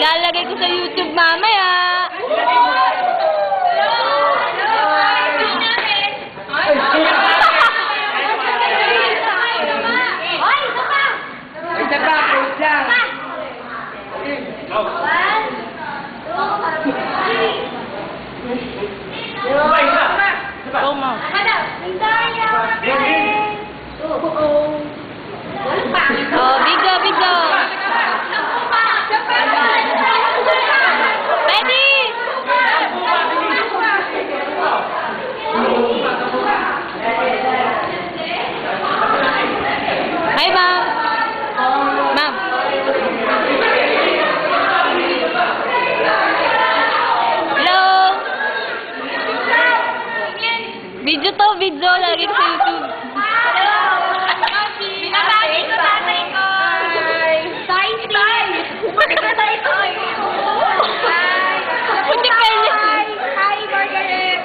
Ilalagay ko sa YouTube mamaya. Isa pa, post lang. Go, Mom. Oh, bigo, bigo. Ready? Hi, Mom. Mom. Hello. Video to, video. Lagi ko sa YouTube. Binabati ko tatay ko. Tay. Puti pelis. Hi, Margaret.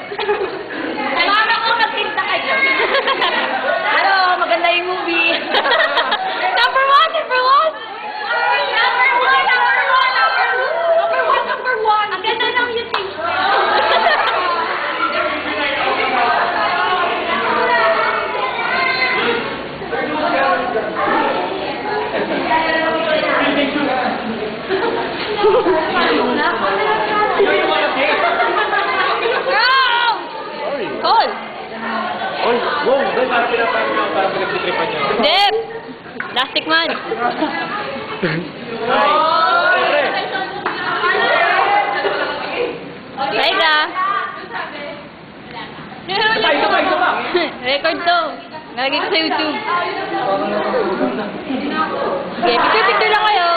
Mama ko, magtinda kayo. Hello, maganda yung movie. Number one. Number one. Ang ganda ng YouTube. Call. Oy, wow, doon para pinagtitripan niyo. Dep. Plastic man. Hi ka. Isa pa. Record to. Nalagay ko sa YouTube. Okay, picture lang kayo.